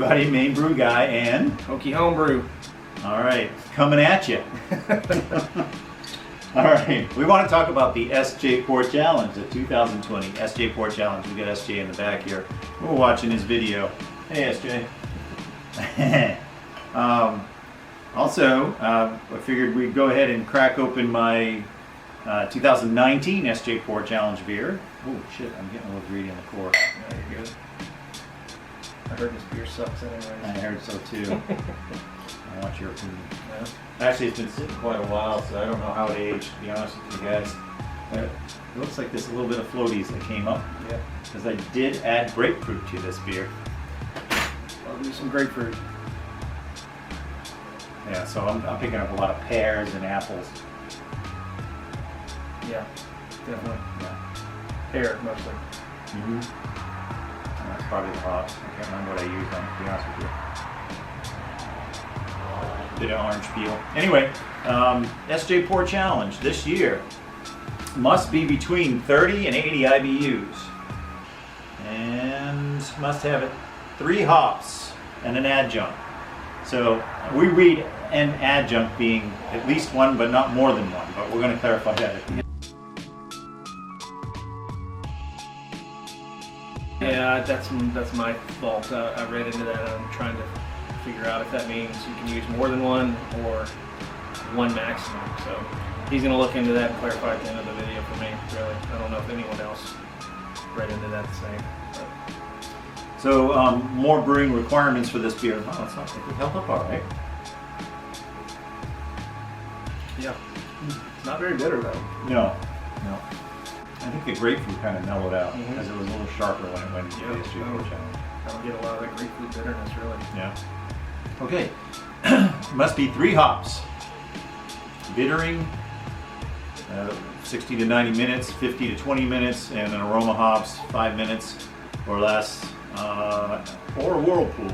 everybody, Main Brew Guy and Hookie Homebrew. All right, coming at you. All right, we want to talk about the SJPorr Challenge, the 2020 SJPorr Challenge. We got SJ in the back here. We're watching his video. Hey, SJ. Also, I figured we'd go ahead and crack open my 2019 SJPorr Challenge beer. Oh shit, I'm getting a little greedy on the cork. Yeah, you're good. I heard this beer sucks anyway. I heard so too. I want your opinion. Yeah. Actually, it's been sitting quite a while, so I don't know how it aged, to be honest with you guys. It looks like there's a little bit of floaties that came up. Yeah. Because I did add grapefruit to this beer. I'll do some grapefruit. Yeah, so I'm picking up a lot of pears and apples. Yeah, definitely. Yeah. Pear, mostly. Mm-hmm. That's probably the hops. I can't remember what I used on it, to be honest with you. Bit of orange peel. Anyway, SJPorr Challenge this year must be between 30 and 80 IBUs. And must have 3 hops and an adjunct. So we read an adjunct being at least one, but not more than one. But we're going to clarify that at the end. Yeah, that's my fault. I read into that and I'm trying to figure out if that means you can use more than one or one maximum. So he's going to look into that and clarify at the end of the video for me, really. I don't know if anyone else read into that the same. But. So more brewing requirements for this beer. Wow, it's not like it held up all right. Yeah, it's not very bitter though. No. I think the grapefruit kind of mellowed out Mm-hmm. because it was a little sharper when it went into the SJPorr Challenge. I don't get a lot of that grapefruit bitterness, really. Yeah. Okay. Must be 3 hops. Bittering, 60 to 90 minutes, 50 to 20 minutes, and then aroma hops, 5 minutes or less, or a whirlpool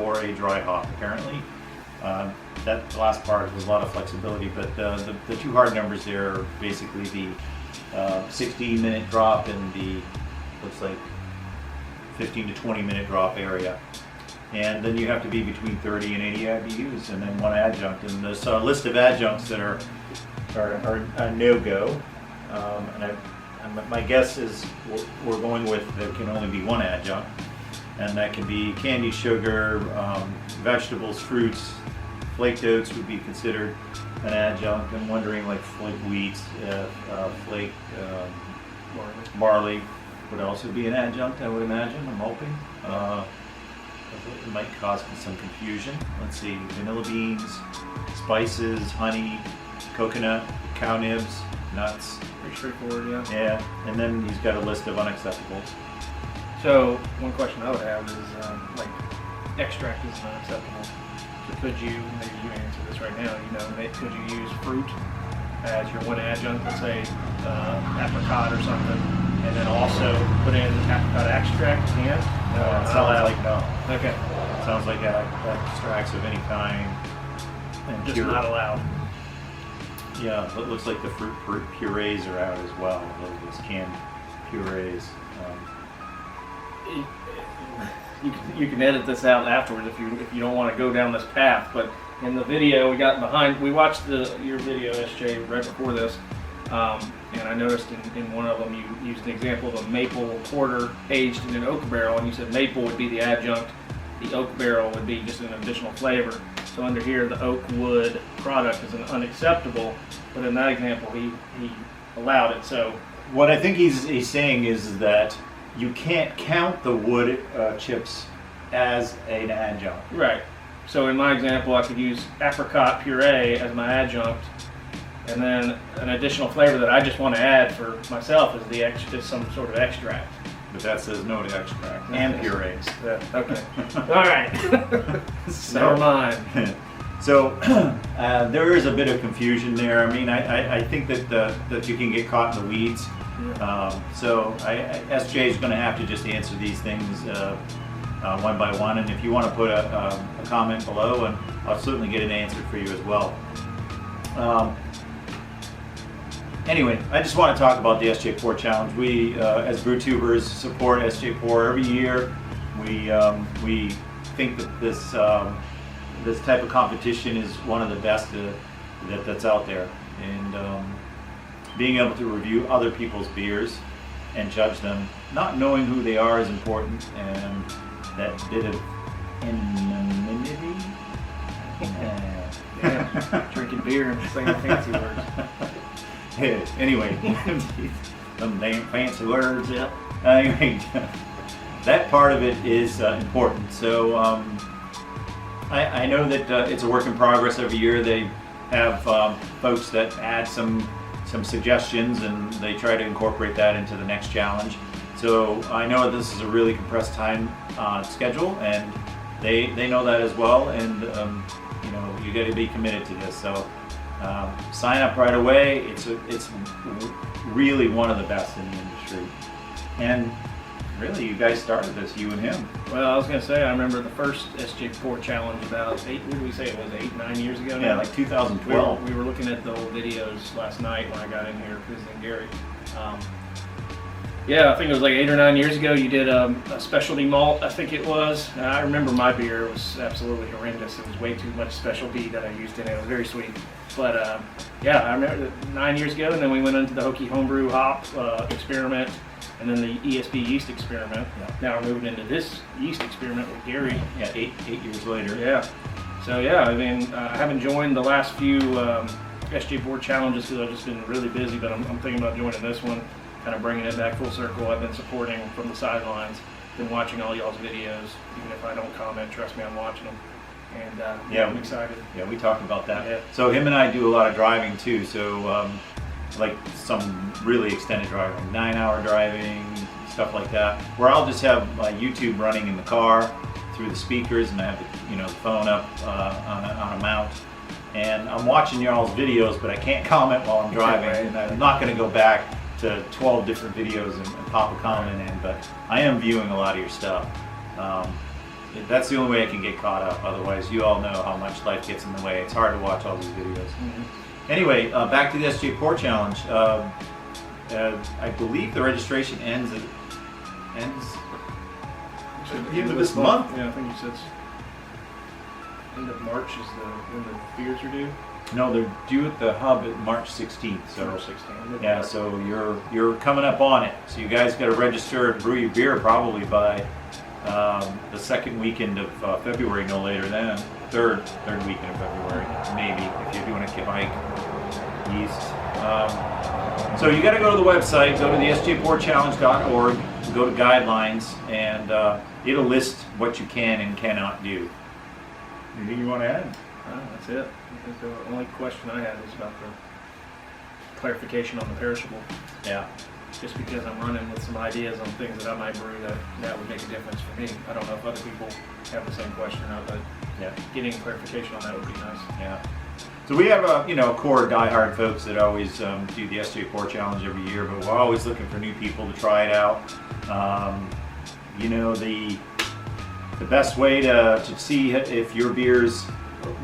or a dry hop, apparently. That last part was a lot of flexibility, but the 2 hard numbers there are basically the 60-minute drop and the, looks like, 15 to 20-minute drop area. And then you have to be between 30 and 80 IBUs, and then 1 adjunct. And there's a list of adjuncts that are a no-go. And my guess is we're going with there can only be 1 adjunct, and that can be candy sugar, vegetables, fruits, flaked oats would be considered an adjunct. I'm wondering like flake wheat, flake barley would also be an adjunct, I would imagine. I'm hoping. It might cause some confusion. Let's see, vanilla beans, spices, honey, coconut, cow nibs, nuts. Pretty straightforward, yeah. Yeah, and then he's got a list of unacceptables. So one question I would have is, like, extract is not acceptable. So could you, maybe you answer this right now, could you use fruit as your 1 adjunct, let's say apricot or something, and then also put in apricot extract can? No, it sounds like no. Okay. Sounds like extracts of any kind. And Just not allowed. Yeah, it looks like the fruit purees are out as well. Those canned purees. You can edit this out afterwards if you don't want to go down this path. But in the video we watched your video, SJ, right before this, and I noticed in one of them you used an example of a maple porter aged in an oak barrel, and you said maple would be the adjunct, the oak barrel would be just an additional flavor. So under here the oak wood product is an unacceptable, but in that example he allowed it. So what I think he's saying is that you can't count the wood chips as an adjunct. Right. So in my example, I could use apricot puree as my adjunct, and then an additional flavor that I just want to add for myself is some sort of extract. But that says no to extract and purees. Yeah. Okay. All right. Never mind. So there is a bit of confusion there. I mean, I think that you can get caught in the weeds. So SJ is going to have to just answer these things one by one, and if you want to put a comment below, and I'll certainly get an answer for you as well. Anyway, I just want to talk about the SJPorr Challenge. We, as BrewTubers, support SJPorr every year. We think that this type of competition is one of the best that's out there, and being able to review other people's beers and judge them, not knowing who they are is important, and that bit of anonymity. Yeah, drinking beer and saying fancy words. Anyway, some damn fancy words. Yeah. Anyway, that part of it is important. So I know that it's a work in progress every year. They have folks that add some suggestions, and they try to incorporate that into the next challenge. So I know this is a really compressed time schedule, and they know that as well. And you got to be committed to this. So sign up right away. It's really one of the best in the industry. And really, you guys started this, you and him. Well, I was going to say, I remember the first SJPorr challenge about what did we say it was, 8-9 years ago now? Yeah, like 2012. We were looking at the old videos last night when I got in here visiting Gary. Yeah, I think it was like 8 or 9 years ago. You did a specialty malt, I think it was. I remember my beer was absolutely horrendous. It was way too much specialty that I used in it. It was very sweet. But yeah, I remember that 9 years ago, and then we went into the Hookie Homebrew hop experiment, and then the ESB yeast experiment. Yeah. Now we're moving into this yeast experiment with Gary. Yeah, eight years later. Yeah. So yeah, I mean, I haven't joined the last few SJPorr challenges because I've just been really busy, but I'm thinking about joining this one, kind of bringing it back full circle. I've been supporting from the sidelines, been watching all y'all's videos. Even if I don't comment, trust me, I'm watching them. And yeah, I'm excited. Yeah, we talked about that. Yeah. So him and I do a lot of driving too. So like some really extended driving, 9-hour driving, stuff like that, where I'll just have my YouTube running in the car through the speakers, and I have the phone up on a mount, and I'm watching y'all's videos, but I can't comment while I'm driving. Right. And I'm not going to go back to 12 different videos and pop a comment in, but I am viewing a lot of your stuff. That's the only way I can get caught up. Otherwise, you all know how much life gets in the way. It's hard to watch all these videos. Mm-hmm. Anyway, back to the SJPorr challenge. I believe the registration ends at the end of this month. Yeah, I think you said end of March is when the beers are due. No, they're due at the hub at March 16th. So March 16th. yeah, so you're coming up on it. So you guys got to register and brew your beer probably by the second weekend of February, no later than third weekend of February, maybe, if you're doing a hike east. So you got to go to the website, go to the sjporrchallenge.org, go to guidelines, and it'll list what you can and cannot do. Anything you want to add? That's it. I think the only question I had was about the clarification on the perishable. Yeah. Just because I'm running with some ideas on things that I might brew that would make a difference for me. I don't know if other people have the same question or not, but Yeah. getting clarification on that would be nice. Yeah. So we have a core diehard folks that always do the SJPorr challenge every year, but we're always looking for new people to try it out. The best way to see if your beers,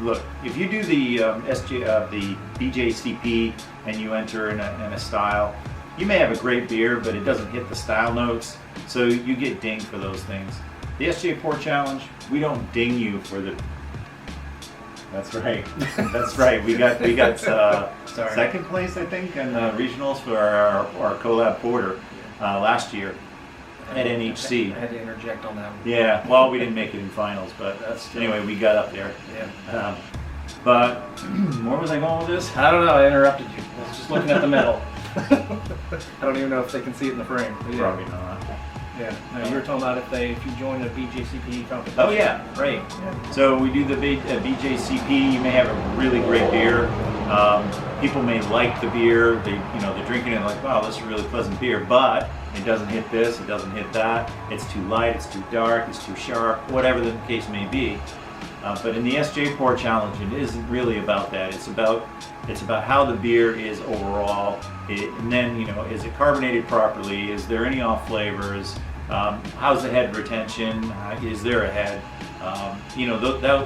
look, if you do the the BJCP and you enter in a style, you may have a great beer, but it doesn't hit the style notes, so you get dinged for those things. The SJPorr challenge, we don't ding you for the. That's right. That's right. We got second place, I think, in regionals for our collab porter last year at NHC. I had to interject on that one. Yeah. Well, we didn't make it in finals, but anyway, we got up there. Yeah. But where was I going with this? I don't know. I interrupted you. I was just looking at the metal. I don't even know if they can see it in the frame. But yeah. Probably not. Yeah. No, you were talking about if you join a BJCP competition. Oh yeah, right. Yeah. So we do the BJCP. You may have a really great beer. People may like the beer. They're drinking it like, wow, this is a really pleasant beer, but it doesn't hit this, it doesn't hit that. It's too light, it's too dark, it's too sharp, whatever the case may be. But in the SJPorr challenge, it isn't really about that. It's about how the beer is overall. And then, is it carbonated properly? Is there any off flavors? How's the head retention? Is there a head?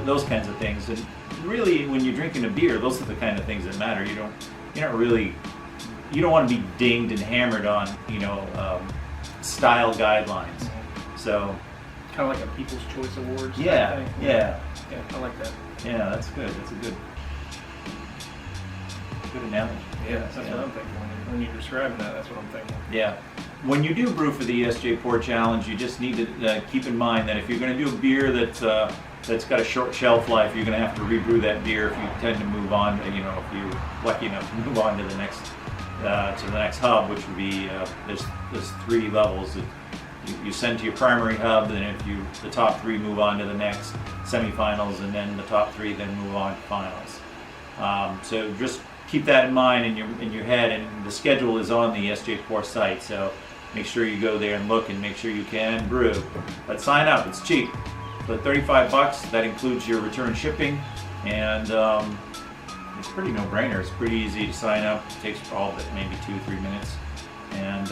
Those kinds of things. And really, when you're drinking a beer, those are the kind of things that matter. You don't want to be dinged and hammered on, style guidelines. So kind of like a People's Choice Awards. Yeah, type thing. yeah, Yeah, I like that. yeah. That's good. That's a good analogy. Yeah, that's what I'm thinking. When you're describing that, that's what I'm thinking. Yeah. When you do brew for the SJPorr Challenge, you just need to keep in mind that if you're going to do a beer that's got a short shelf life, you're going to have to rebrew that beer if you tend to move on. If you're lucky enough to move on to the next hub, which would be there's 3 levels that you send to your primary hub, and if the top 3 move on to the next semifinals, and then the top 3 then move on to finals. So just keep that in mind in your head, and the schedule is on the SJPorr site, so make sure you go there and look and make sure you can brew. But sign up, it's cheap. For $35, that includes your return shipping, and it's pretty no-brainer. It's pretty easy to sign up. It takes all but maybe 2-3 minutes, and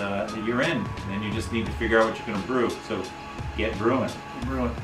you're in. And then you just need to figure out what you're going to brew. So get brewing. Brewing.